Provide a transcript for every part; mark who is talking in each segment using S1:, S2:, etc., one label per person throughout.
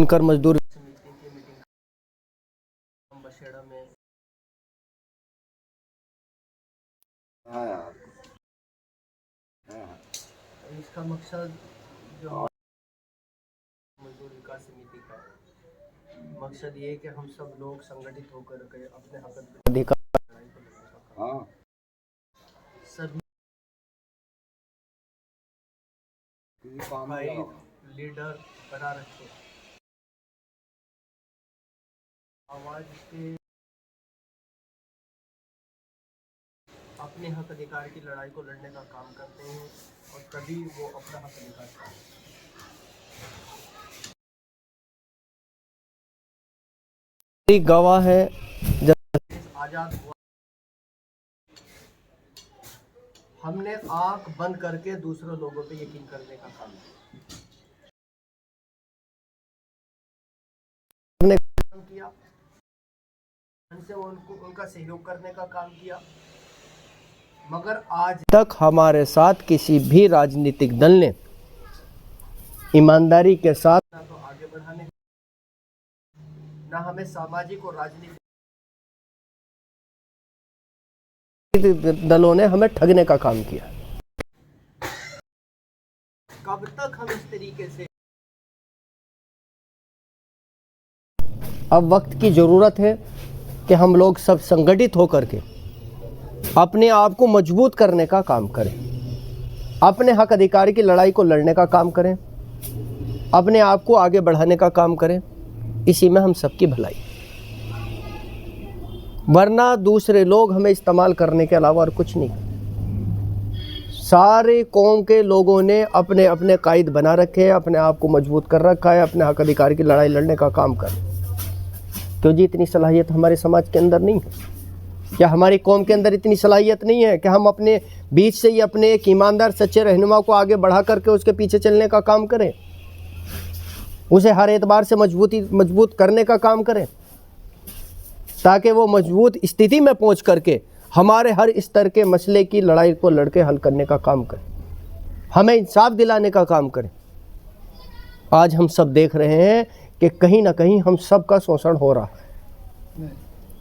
S1: बनकर मजदूर समिति की मीटिंग बसेड़ा में इसका मकसद जो मजदूर विकास समिति का मकसद ये है कि हम सब लोग संगठित होकर के अपने हक अधिकार सभी लीडर बना रखे, आवाज के अपने हक अधिकार की लड़ाई को लड़ने का काम करते हैं और तभी वो अपना हक अधिकार पाते हैं। गवाह है जब आजाद हुआ हमने आंख बंद करके दूसरे लोगों पे यकीन करने का काम किया, उनसे उनका सहयोग करने का काम किया, मगर आज तक हमारे साथ किसी भी राजनीतिक दल ने ईमानदारी के साथ ना तो आगे बढ़ाने, ना हमें सामाजिक और राजनीतिक दलों ने हमें ठगने का काम किया। कब तक हम इस तरीके से, अब वक्त की जरूरत है कि हम लोग सब संगठित होकर के अपने आप को मजबूत करने का काम करें, अपने हक अधिकार की लड़ाई को लड़ने का काम करें, अपने आप को आगे बढ़ाने का काम करें। इसी में हम सबकी भलाई, वरना दूसरे लोग हमें इस्तेमाल करने के अलावा और कुछ नहीं। सारे कौम के लोगों ने अपने अपने कायद बना रखे हैं, अपने आप को मजबूत कर रखा है, अपने हक अधिकार की लड़ाई लड़ने का काम कर। क्यों जी इतनी सलाहियत हमारे समाज के अंदर नहीं है? क्या हमारी कौम के अंदर इतनी सलाहियत नहीं है कि हम अपने बीच से ही अपने एक ईमानदार सच्चे रहनुमा को आगे बढ़ा करके उसके पीछे चलने का काम करें, उसे हर एतबार से मजबूत करने का काम करें, ताकि वो मजबूत स्थिति में पहुंच करके हमारे हर स्तर के मसले की लड़ाई को लड़के हल करने का काम करें, हमें इंसाफ दिलाने का काम करें। आज हम सब देख रहे हैं कि कहीं ना कहीं हम सब का शोषण हो रहा है।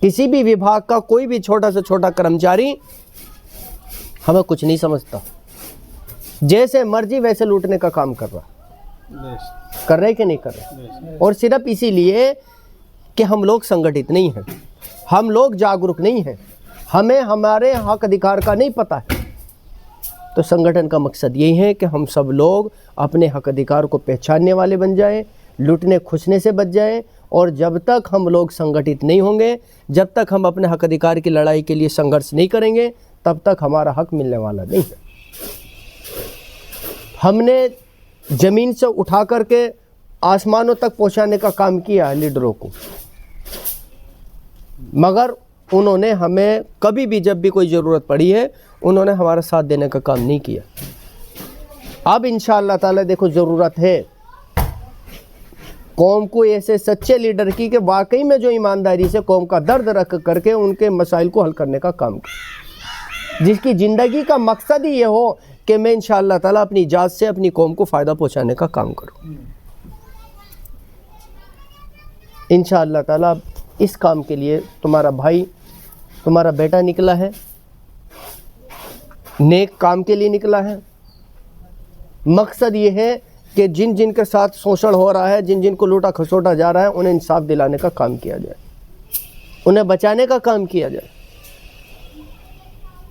S1: किसी भी विभाग का कोई भी छोटा से छोटा कर्मचारी हमें कुछ नहीं समझता, जैसे मर्जी वैसे लूटने का काम कर रहा, कर रहे कि नहीं कर रहे? और सिर्फ इसीलिए कि हम लोग संगठित नहीं हैं, हम लोग जागरूक नहीं हैं, हमें हमारे हक अधिकार का नहीं पता है। तो संगठन का मकसद यही है कि हम सब लोग अपने हक अधिकार को पहचानने वाले बन जाएं, लूटने खुसने से बच जाएं। और जब तक हम लोग संगठित नहीं होंगे, जब तक हम अपने हक अधिकार की लड़ाई के लिए संघर्ष नहीं करेंगे, तब तक हमारा हक मिलने वाला नहीं है। हमने ज़मीन से उठा करके आसमानों तक पहुंचाने का काम किया है लीडरों को, मगर उन्होंने हमें कभी भी जब भी कोई ज़रूरत पड़ी है उन्होंने हमारा साथ देने का काम नहीं किया। अब इंशाअल्लाह ताला देखो ज़रूरत है कौम को ऐसे सच्चे लीडर की कि वाकई में जो ईमानदारी से कौम का दर्द रख करके उनके मसाइल को हल करने का काम करे, जिसकी ज़िंदगी का मकसद ही ये हो कि मैं इंशाअल्लाह ताला अपनी जात से अपनी कौम को फ़ायदा पहुंचाने का काम करूं। इंशाअल्लाह ताला इस काम के लिए तुम्हारा भाई, तुम्हारा बेटा निकला है, नेक काम के लिए निकला है। मकसद ये है कि जिन जिन के साथ शोषण हो रहा है, जिन जिन को लूटा खसोटा जा रहा है, उन्हें इंसाफ दिलाने का काम किया जाए, उन्हें बचाने का काम किया जाए।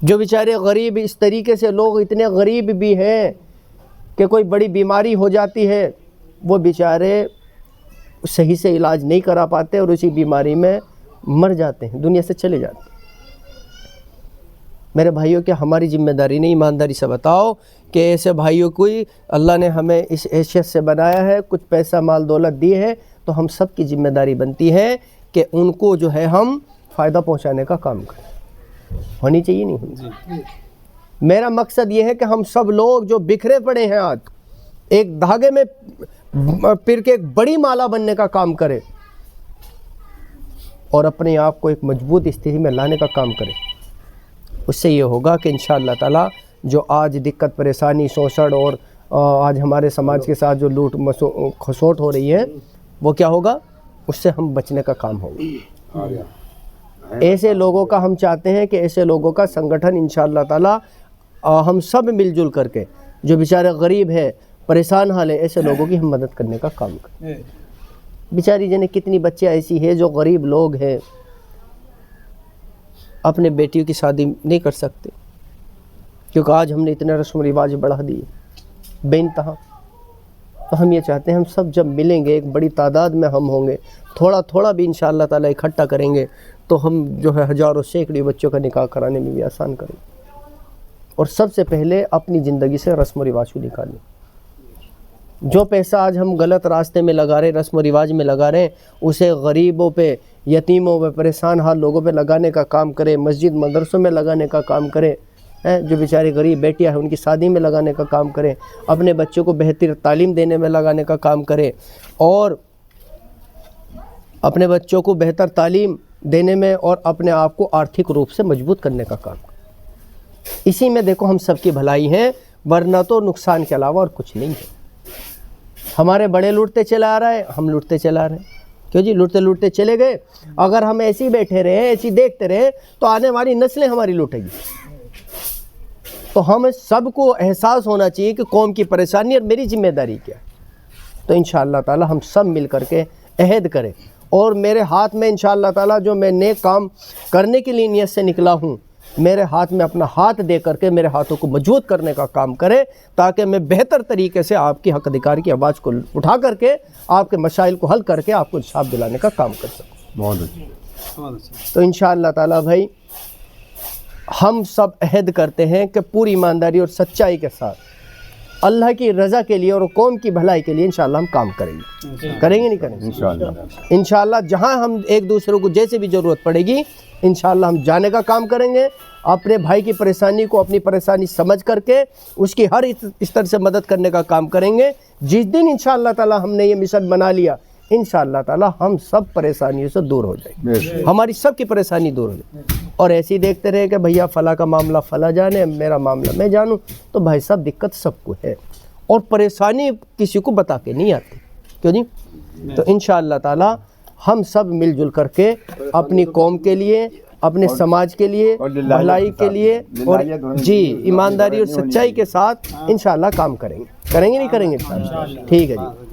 S1: जो बेचारे गरीब, इस तरीके से लोग इतने गरीब भी हैं कि कोई बड़ी बीमारी हो जाती है, वो बेचारे सही से इलाज नहीं करा पाते और उसी बीमारी में मर जाते हैं, दुनिया से चले जाते हैं। मेरे भाइयों, क्या हमारी जिम्मेदारी नहीं ईमानदारी से बताओ कि ऐसे भाइयों को अल्लाह ने हमें इस हैसियत से बनाया है, कुछ पैसा माल दौलत दी है, तो हम सब की जिम्मेदारी बनती है कि उनको जो है हम फ़ायदा पहुंचाने का काम करें। होनी चाहिए नहीं होनी? मेरा मकसद ये है कि हम सब लोग जो बिखरे पड़े हैं आज, एक धागे में पिर के एक बड़ी माला बनने का काम करें और अपने आप को एक मजबूत स्थिति में लाने का काम करें। उससे ये होगा कि इंशाअल्लाह ताला जो आज दिक्कत परेशानी शोषण और आज हमारे समाज के साथ जो लूट खसोट हो रही है, वो क्या होगा, उससे हम बचने का काम होगा। ऐसे लोगों का हम चाहते हैं कि ऐसे लोगों का संगठन इंशाअल्लाह ताला हम सब मिलजुल करके, जो बेचारे गरीब है, परेशान हाल है, ऐसे लोगों की हम मदद करने का काम करें। बेचारी जने कितनी बच्चियाँ ऐसी है जो गरीब लोग हैं, अपने बेटियों की शादी नहीं कर सकते, क्योंकि आज हमने इतने रस्म रिवाज बढ़ा दिए बेइंतहा। तो हम ये चाहते हैं हम सब जब मिलेंगे, एक बड़ी तादाद में हम होंगे, थोड़ा थोड़ा भी इंशाअल्लाह ताला इकट्ठा करेंगे, तो हम जो है हज़ारों सैकड़ों बच्चों का निकाह कराने में भी आसान करेंगे। और सबसे पहले अपनी ज़िंदगी से रस्म रिवाज को निकालें। जो पैसा आज हम गलत रास्ते में लगा रहे, रस्म रिवाज में लगा रहे हैं, उसे गरीबों पे, यतीमों पे, परेशान हाल लोगों पे लगाने का काम करें, मस्जिद मदरसों में लगाने का काम करें, जो बेचारे गरीब बेटियां हैं उनकी शादी में लगाने का काम करें, अपने बच्चों को बेहतर तालीम देने में लगाने का काम करें, और अपने बच्चों को बेहतर तालीम देने में और अपने आप को आर्थिक रूप से मजबूत करने का काम करें। इसी में देखो हम सबकी भलाई है, वरना तो नुकसान के अलावा और कुछ नहीं है। हमारे बड़े लूटते चला आ रहा है, हम लूटते चला रहे हैं। क्यों जी, लूटते लूटते चले गए। अगर हम ऐसे ही बैठे रहे, ऐसे ही देखते रहे, तो आने वाली नस्लें हमारी लूटेगी। तो हम सबको एहसास होना चाहिए कि कौम की परेशानी और मेरी जिम्मेदारी क्या है। तो इंशाअल्लाह ताला हम सब मिल करके अहद करें, और मेरे हाथ में इंशाअल्लाह ताला जो मैं नेक काम करने के लिए नियत से निकला हूँ, मेरे हाथ में अपना हाथ दे करके मेरे हाथों को मजबूत करने का काम करे, ताकि मैं बेहतर तरीके से आपकी हक अधिकार की आवाज़ को उठा करके आपके मसाइल को हल करके आपको इंसाफ दिलाने का काम कर सकूँ।
S2: बहुत अच्छा।
S1: तो इंशाअल्लाह ताला भाई हम सब अहद करते हैं कि पूरी ईमानदारी और सच्चाई के साथ अल्लाह की रज़ा के लिए और कौम की भलाई के लिए इंशाअल्लाह हम काम करेंगे। करेंगे नहीं करेंगे? इंशाअल्लाह जहाँ हम एक दूसरे को जैसे भी ज़रूरत पड़ेगी, इंशाअल्लाह हम जाने का काम करेंगे। अपने भाई की परेशानी को अपनी परेशानी समझ करके उसकी हर स्तर से मदद करने का काम करेंगे। जिस दिन इंशाअल्लाह ताला हमने ये मिशन बना लिया, इंशाअल्लाह ताला हम सब परेशानियों से दूर हो जाएंगे, हमारी सब की परेशानी दूर हो जाए। और ऐसे ही देखते रहे कि भैया फ़ला का मामला फ़ला जाने, मेरा मामला मैं जानूं, तो भाई साहब दिक्कत सबको है और परेशानी किसी को बता के नहीं आती। क्यों जी? तो इंशाअल्लाह ताला हम सब मिलजुल करके अपनी कौम के लिए, अपने समाज के लिए, भलाई के लिए और जी ईमानदारी और सच्चाई के साथ इंशाअल्लाह काम करेंगे। करेंगे नहीं करेंगे? ठीक है जी।